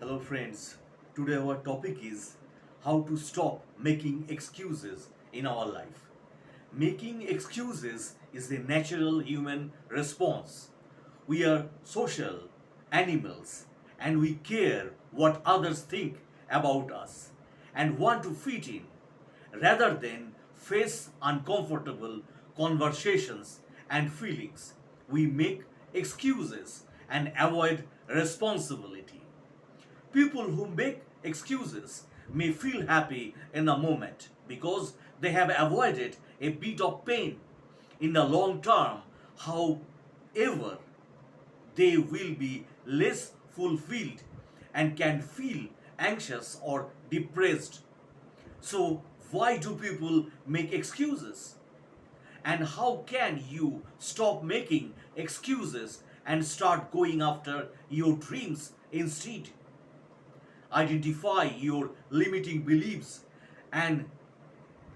Hello, friends. Today, our topic is how to stop making excuses in our life. Making excuses is a natural human response. We are social animals and we care what others think about us and want to fit in rather than face uncomfortable conversations and feelings. We make excuses and avoid responsibility. People who make excuses may feel happy in the moment because they have avoided a bit of pain. In the long term, however, they will be less fulfilled and can feel anxious or depressed. So, why do people make excuses? And how can you stop making excuses and start going after your dreams instead? Identify your limiting beliefs and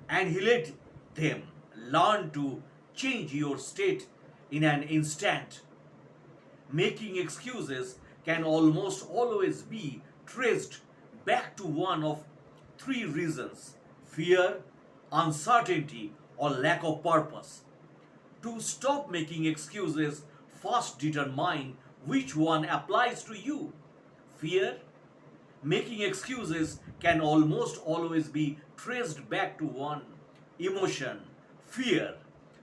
annihilate them. Learn to change your state in an instant. Making excuses can almost always be traced back to one of three reasons: fear, uncertainty, or lack of purpose. To stop making excuses, first determine which one applies to you: fear. Making excuses can almost always be traced back to one emotion: fear.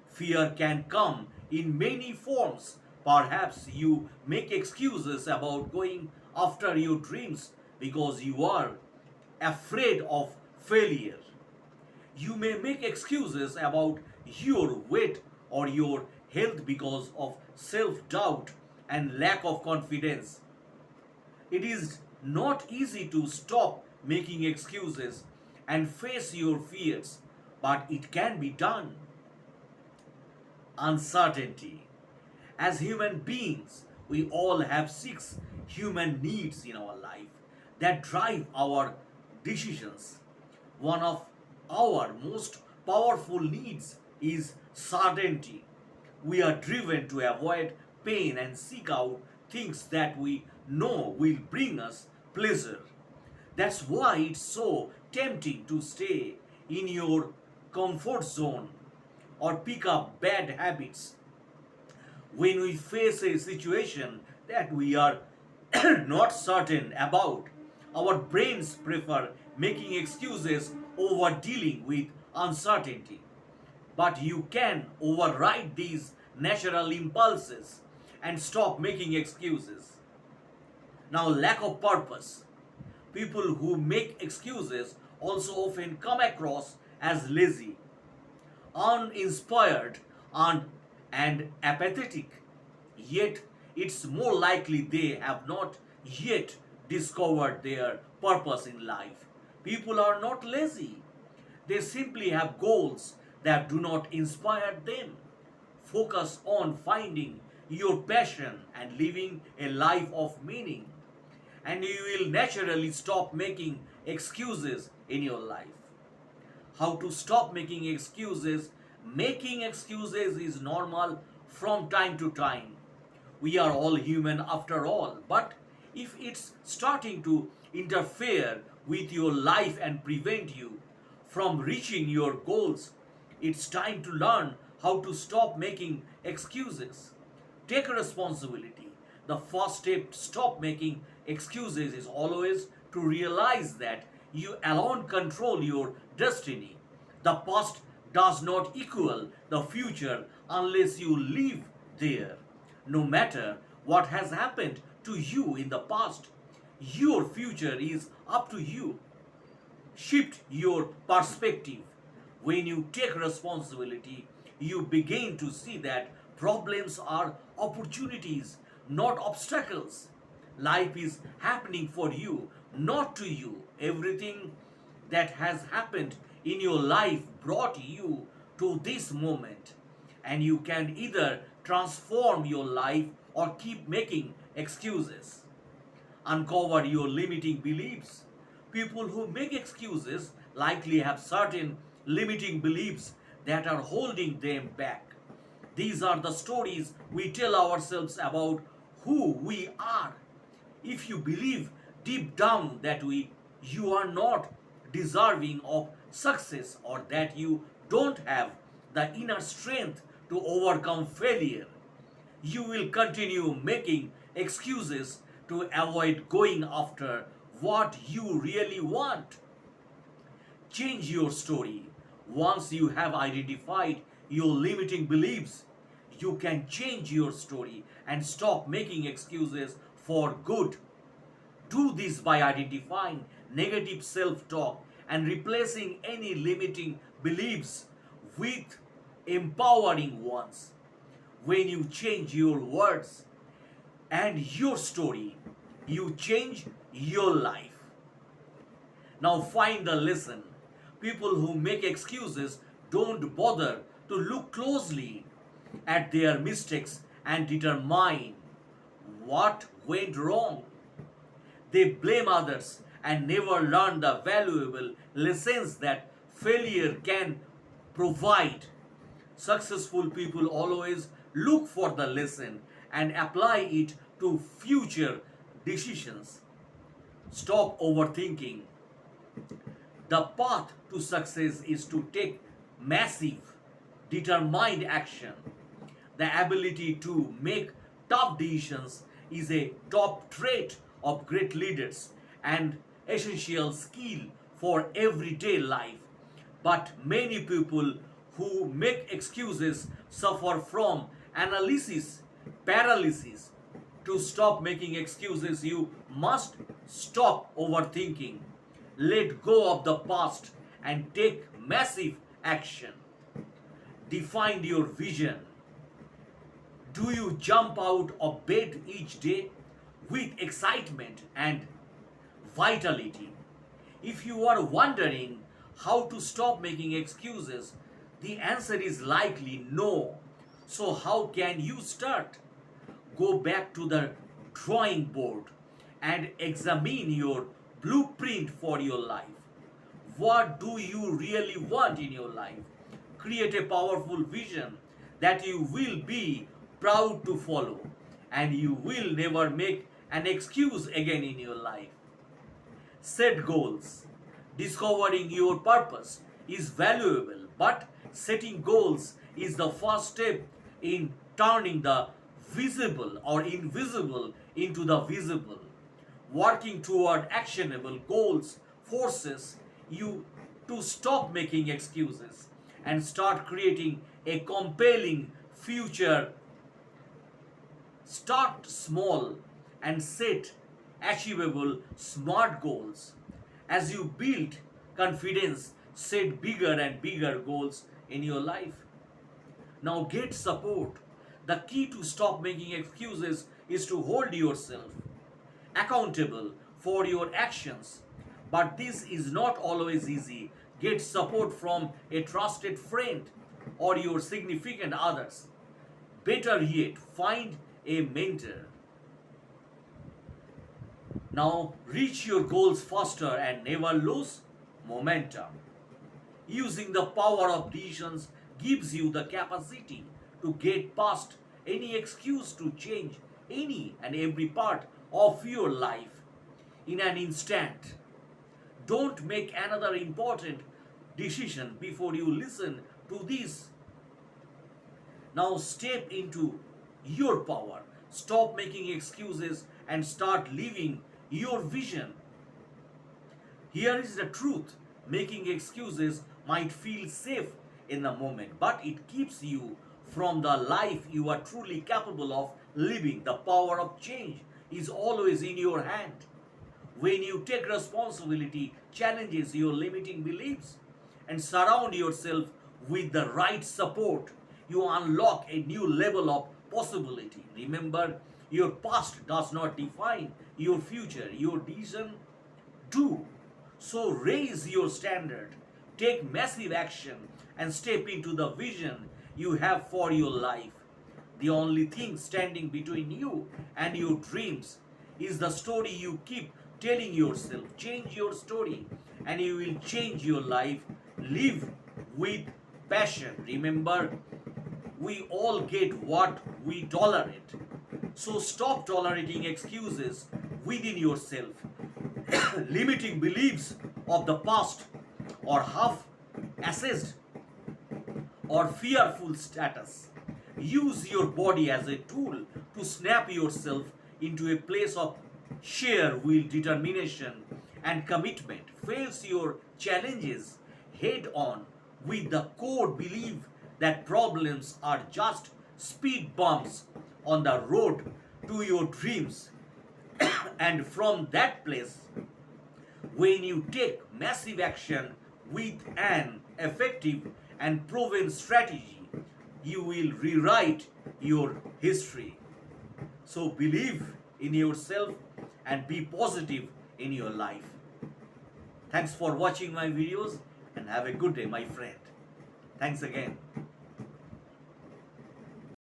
Fear can come in many forms. Perhaps you make excuses about going after your dreams because you are afraid of failure. You may make excuses about your weight or your health because of self doubt and lack of confidence. It is not easy to stop making excuses and face your fears, but it can be done. Uncertainty. As human beings, we all have six human needs in our life that drive our decisions. One of our most powerful needs is certainty. We are driven to avoid pain and seek out things that we know will bring us pleasure. That's why it's so tempting to stay in your comfort zone or pick up bad habits. When we face a situation that we are not certain about, our brains prefer making excuses over dealing with uncertainty. But you can override these natural impulses and stop making excuses. Now, lack of purpose. People who make excuses also often come across as lazy, uninspired, and apathetic. Yet, it's more likely they have not yet discovered their purpose in life. People are not lazy, they simply have goals that do not inspire them. Focus on finding your passion and living a life of meaning, and you will naturally stop making excuses in your life. How to stop making excuses? Making excuses is normal from time to time. We are all human after all, but if it's starting to interfere with your life and prevent you from reaching your goals, it's time to learn how to stop making excuses. Take responsibility. The first step to stop making excuses is always to realize that you alone control your destiny. The past does not equal the future unless you live there. No matter what has happened to you in the past, your future is up to you. Shift your perspective. When you take responsibility, you begin to see that problems are opportunities, not obstacles. Life is happening for you, not to you. Everything that has happened in your life brought you to this moment, and you can either transform your life or keep making excuses. Uncover your limiting beliefs. People who make excuses likely have certain limiting beliefs that are holding them back. These are the stories we tell ourselves about who we are. If you believe deep down that you are not deserving of success, or that you don't have the inner strength to overcome failure, you will continue making excuses to avoid going after what you really want. Change your story. Once you have identified your limiting beliefs, you can change your story and stop making excuses for good. Do this by identifying negative self talk and replacing any limiting beliefs with empowering ones. When you change your words and your story, you change your life. Now find the lesson. People who make excuses don't bother to look closely at their mistakes and determine what went wrong. They blame others and never learn the valuable lessons that failure can provide. Successful people always look for the lesson and apply it to future decisions. Stop overthinking. The path to success is to take massive, determined action. The ability to make tough decisions is a top trait of great leaders and essential skill for everyday life. But many people who make excuses suffer from analysis paralysis. To stop making excuses, you must stop overthinking. Let go of the past and take massive action. Define your vision. Do you jump out of bed each day with excitement and vitality? If you are wondering how to stop making excuses, the answer is likely no. So, how can you start? Go back to the drawing board and examine your blueprint for your life. What do you really want in your life? Create a powerful vision that you will be proud to follow, and you will never make an excuse again in your life. Set goals. Discovering your purpose is valuable, but setting goals is the first step in turning the visible or invisible into the visible. Working toward actionable goals forces you to stop making excuses and start creating a compelling future. Start small and set achievable smart goals. As you build confidence, set bigger and bigger goals in your life. Now get support. The key to stop making excuses is to hold yourself accountable for your actions. But this is not always easy. Get support from a trusted friend or your significant others. Better yet, find a mentor. Now reach your goals faster and never lose momentum. Using the power of decisions gives you the capacity to get past any excuse to change any and every part of your life in an instant. Don't make another important decision before you listen to this. Now step into your power. Stop making excuses and start living your vision. Here is the truth. Making excuses might feel safe in the moment, but it keeps you from the life you are truly capable of living. The power of change is always in your hand. When you take responsibility, challenges your limiting beliefs, and surround yourself with the right support, you unlock a new level of possibility. Remember, your past does not define your future, your decision do. So raise your standard, take massive action, and step into the vision you have for your life. The only thing standing between you and your dreams is the story you keep telling yourself. Change your story, and you will change your life. Live with passion. Remember, we all get what we tolerate. So stop tolerating excuses within yourself. limiting beliefs of the past or half assessed or fearful status. Use your body as a tool to snap yourself into a place of sheer will, determination, and commitment. Face your challenges head on with the core belief that problems are just speed bumps on the road to your dreams. And from that place, when you take massive action with an effective and proven strategy, you will rewrite your history. So believe in yourself and be positive in your life. Thanks for watching my videos and have a good day, my friend. Thanks again.